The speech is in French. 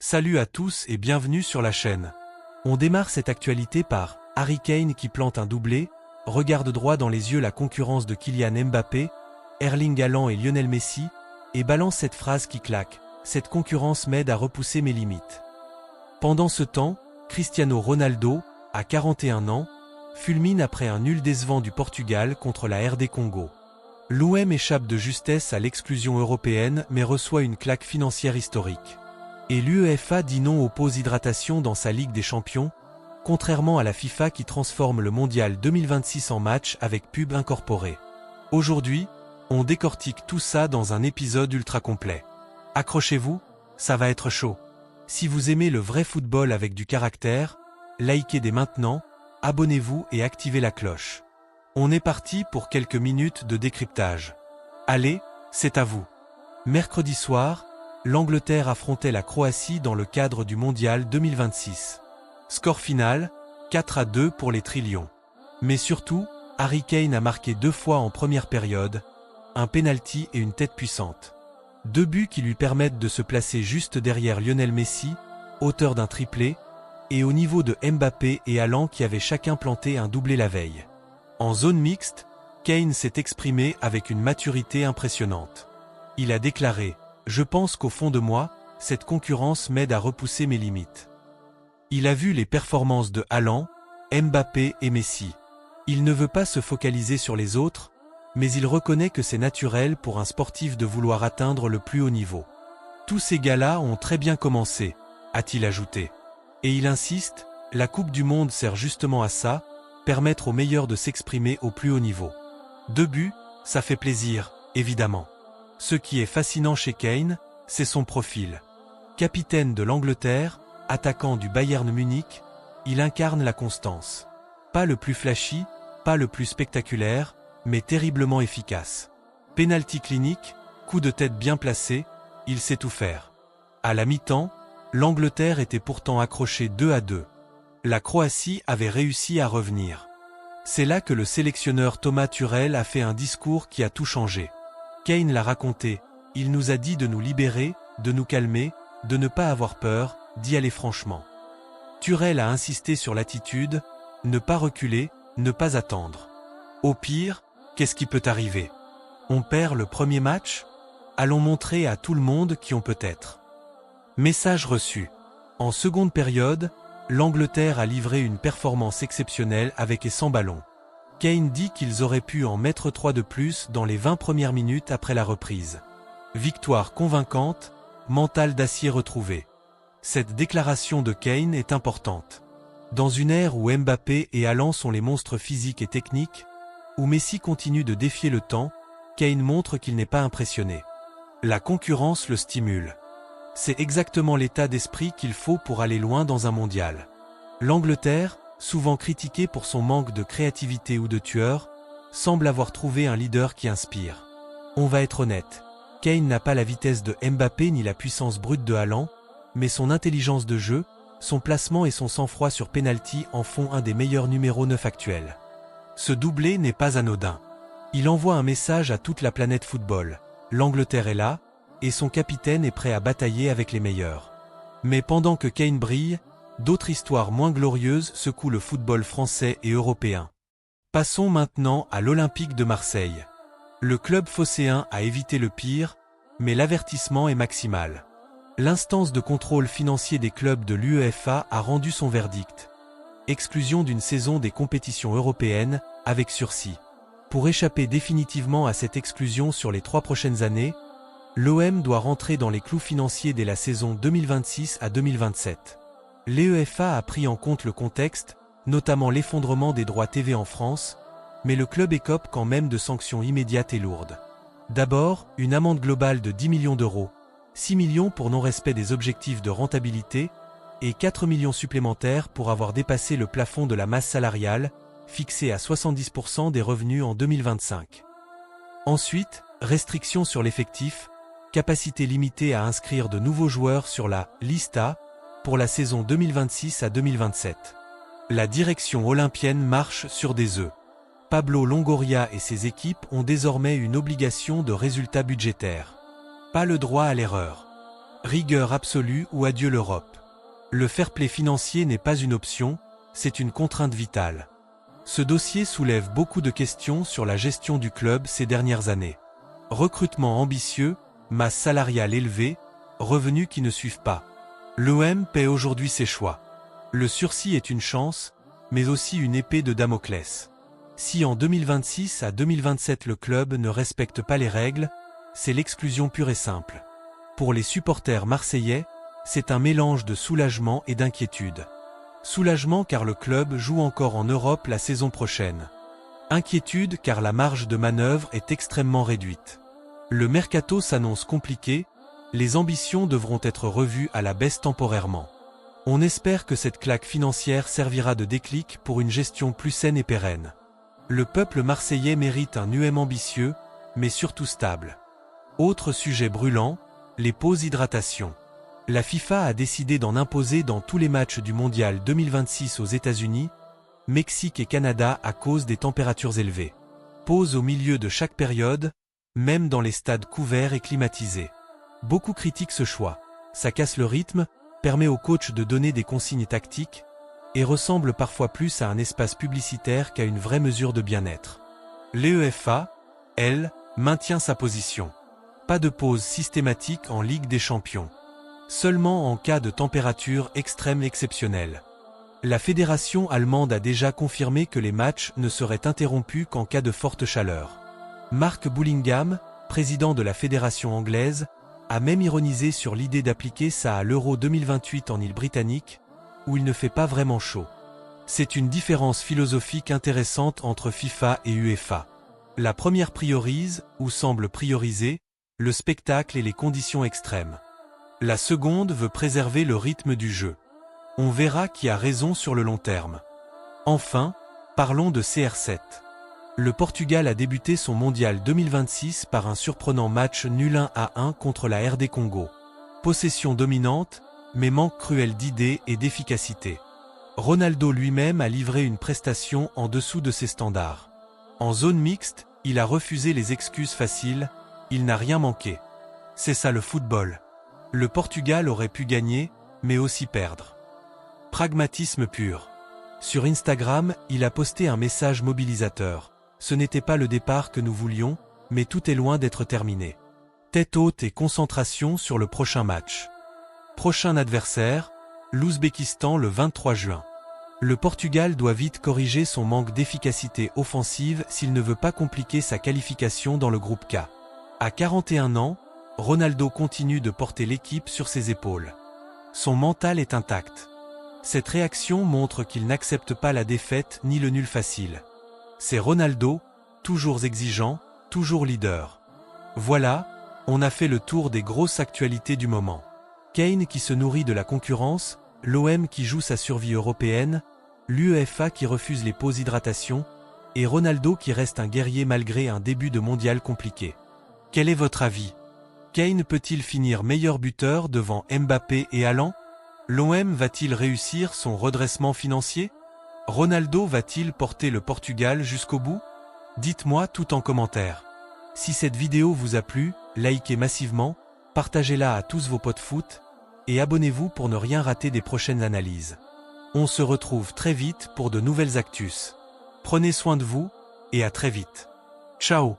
Salut à tous et bienvenue sur la chaîne. On démarre cette actualité par Harry Kane qui plante un doublé, regarde droit dans les yeux la concurrence de Kylian Mbappé, Erling Haaland et Lionel Messi, et balance cette phrase qui claque: cette concurrence m'aide à repousser mes limites. Pendant ce temps, Cristiano Ronaldo, à 41 ans, fulmine après un nul décevant du Portugal contre la RD Congo. L'OM échappe de justesse à l'exclusion européenne mais reçoit une claque financière historique. Et l'UEFA dit non aux pauses hydratation dans sa Ligue des Champions, contrairement à la FIFA qui transforme le Mondial 2026 en match avec pub incorporée. Aujourd'hui, on décortique tout ça dans un épisode ultra complet. Accrochez-vous, ça va être chaud. Si vous aimez le vrai football avec du caractère, likez dès maintenant, abonnez-vous et activez la cloche. On est parti pour quelques minutes de décryptage. Allez, c'est à vous. Mercredi soir, l'Angleterre affrontait la Croatie dans le cadre du Mondial 2026. Score final, 4-2 pour les Trillions. Mais surtout, Harry Kane a marqué 2 fois en première période, un penalty et une tête puissante. 2 buts qui lui permettent de se placer juste derrière Lionel Messi, auteur d'un triplé, et au niveau de Mbappé et Haaland qui avaient chacun planté un doublé la veille. En zone mixte, Kane s'est exprimé avec une maturité impressionnante. Il a déclaré: « Je pense qu'au fond de moi, cette concurrence m'aide à repousser mes limites. » Il a vu les performances de Haaland, Mbappé et Messi. Il ne veut pas se focaliser sur les autres, mais il reconnaît que c'est naturel pour un sportif de vouloir atteindre le plus haut niveau. Tous ces gars-là ont très bien commencé, a-t-il ajouté. Et il insiste, la Coupe du Monde sert justement à ça, permettre aux meilleurs de s'exprimer au plus haut niveau. 2 buts, ça fait plaisir, évidemment. Ce qui est fascinant chez Kane, c'est son profil. Capitaine de l'Angleterre, attaquant du Bayern Munich, il incarne la constance. Pas le plus flashy, pas le plus spectaculaire, mais terriblement efficace. Penalty clinique, coup de tête bien placé, il sait tout faire. À la mi-temps, l'Angleterre était pourtant accrochée 2-2. La Croatie avait réussi à revenir. C'est là que le sélectionneur Thomas Tuchel a fait un discours qui a tout changé. Kane l'a raconté, il nous a dit de nous libérer, de nous calmer, de ne pas avoir peur, d'y aller franchement. Tuchel a insisté sur l'attitude, ne pas reculer, ne pas attendre. Au pire, qu'est-ce qui peut arriver? On perd le premier match? Allons montrer à tout le monde qui on peut être. Message reçu. En seconde période, l'Angleterre a livré une performance exceptionnelle avec et sans ballon. Kane dit qu'ils auraient pu en mettre 3 de plus dans les 20 premières minutes après la reprise. Victoire convaincante, mental d'acier retrouvé. Cette déclaration de Kane est importante. Dans une ère où Mbappé et Haaland sont les monstres physiques et techniques, où Messi continue de défier le temps, Kane montre qu'il n'est pas impressionné. La concurrence le stimule. C'est exactement l'état d'esprit qu'il faut pour aller loin dans un mondial. L'Angleterre, souvent critiquée pour son manque de créativité ou de tueur, semble avoir trouvé un leader qui inspire. On va être honnête, Kane n'a pas la vitesse de Mbappé ni la puissance brute de Haaland, mais son intelligence de jeu, son placement et son sang-froid sur penalty en font un des meilleurs numéros 9 actuels. Ce doublé n'est pas anodin. Il envoie un message à toute la planète football. L'Angleterre est là, et son capitaine est prêt à batailler avec les meilleurs. Mais pendant que Kane brille, d'autres histoires moins glorieuses secouent le football français et européen. Passons maintenant à l'Olympique de Marseille. Le club phocéen a évité le pire, mais l'avertissement est maximal. L'instance de contrôle financier des clubs de l'UEFA a rendu son verdict. Exclusion d'une saison des compétitions européennes, avec sursis. Pour échapper définitivement à cette exclusion sur les 3 prochaines années, l'OM doit rentrer dans les clous financiers dès la saison 2026 à 2027. L'UEFA a pris en compte le contexte, notamment l'effondrement des droits TV en France, mais le club écope quand même de sanctions immédiates et lourdes. D'abord, une amende globale de 10 millions d'euros, 6 millions pour non-respect des objectifs de rentabilité, et 4 millions supplémentaires pour avoir dépassé le plafond de la masse salariale, fixé à 70% des revenus en 2025. Ensuite, restrictions sur l'effectif, capacité limitée à inscrire de nouveaux joueurs sur la « lista » pour la saison 2026 à 2027. La direction olympienne marche sur des œufs. Pablo Longoria et ses équipes ont désormais une obligation de résultat budgétaire. Pas le droit à l'erreur. Rigueur absolue ou adieu l'Europe. Le fair-play financier n'est pas une option, c'est une contrainte vitale. Ce dossier soulève beaucoup de questions sur la gestion du club ces dernières années. Recrutement ambitieux, masse salariale élevée, revenus qui ne suivent pas. L'OM paie aujourd'hui ses choix. Le sursis est une chance, mais aussi une épée de Damoclès. Si en 2026 à 2027 le club ne respecte pas les règles, c'est l'exclusion pure et simple. Pour les supporters marseillais, c'est un mélange de soulagement et d'inquiétude. Soulagement car le club joue encore en Europe la saison prochaine. Inquiétude car la marge de manœuvre est extrêmement réduite. Le mercato s'annonce compliqué, les ambitions devront être revues à la baisse temporairement. On espère que cette claque financière servira de déclic pour une gestion plus saine et pérenne. Le peuple marseillais mérite un UM ambitieux, mais surtout stable. Autre sujet brûlant, les pauses hydratation. La FIFA a décidé d'en imposer dans tous les matchs du Mondial 2026 aux États-Unis, Mexique et Canada à cause des températures élevées. Pause au milieu de chaque période, même dans les stades couverts et climatisés. Beaucoup critiquent ce choix. Ça casse le rythme, permet au coach de donner des consignes tactiques, et ressemble parfois plus à un espace publicitaire qu'à une vraie mesure de bien-être. L'UEFA, elle, maintient sa position. Pas de pause systématique en Ligue des Champions. Seulement en cas de température extrême exceptionnelle. La fédération allemande a déjà confirmé que les matchs ne seraient interrompus qu'en cas de forte chaleur. Mark Bullingham, président de la fédération anglaise, a même ironisé sur l'idée d'appliquer ça à l'Euro 2028 en île britannique, où il ne fait pas vraiment chaud. C'est une différence philosophique intéressante entre FIFA et UEFA. La première priorise, ou semble prioriser, le spectacle et les conditions extrêmes. La seconde veut préserver le rythme du jeu. On verra qui a raison sur le long terme. Enfin, parlons de CR7. Le Portugal a débuté son mondial 2026 par un surprenant match nul 1-1 contre la RD Congo. Possession dominante, mais manque cruel d'idées et d'efficacité. Ronaldo lui-même a livré une prestation en dessous de ses standards. En zone mixte, il a refusé les excuses faciles, il n'a rien manqué. C'est ça le football. Le Portugal aurait pu gagner, mais aussi perdre. Pragmatisme pur. Sur Instagram, il a posté un message mobilisateur. Ce n'était pas le départ que nous voulions, mais tout est loin d'être terminé. Tête haute et concentration sur le prochain match. Prochain adversaire, l'Ouzbékistan le 23 juin. Le Portugal doit vite corriger son manque d'efficacité offensive s'il ne veut pas compliquer sa qualification dans le groupe K. À 41 ans, Ronaldo continue de porter l'équipe sur ses épaules. Son mental est intact. Cette réaction montre qu'il n'accepte pas la défaite ni le nul facile. C'est Ronaldo, toujours exigeant, toujours leader. Voilà, on a fait le tour des grosses actualités du moment. Kane qui se nourrit de la concurrence, l'OM qui joue sa survie européenne, l'UEFA qui refuse les pauses hydratation, et Ronaldo qui reste un guerrier malgré un début de mondial compliqué. Quel est votre avis ? Kane peut-il finir meilleur buteur devant Mbappé et Haaland ? L'OM va-t-il réussir son redressement financier ? Ronaldo va-t-il porter le Portugal jusqu'au bout ? Dites-moi tout en commentaire. Si cette vidéo vous a plu, likez massivement, partagez-la à tous vos potes foot, et abonnez-vous pour ne rien rater des prochaines analyses. On se retrouve très vite pour de nouvelles actus. Prenez soin de vous, et à très vite. Ciao.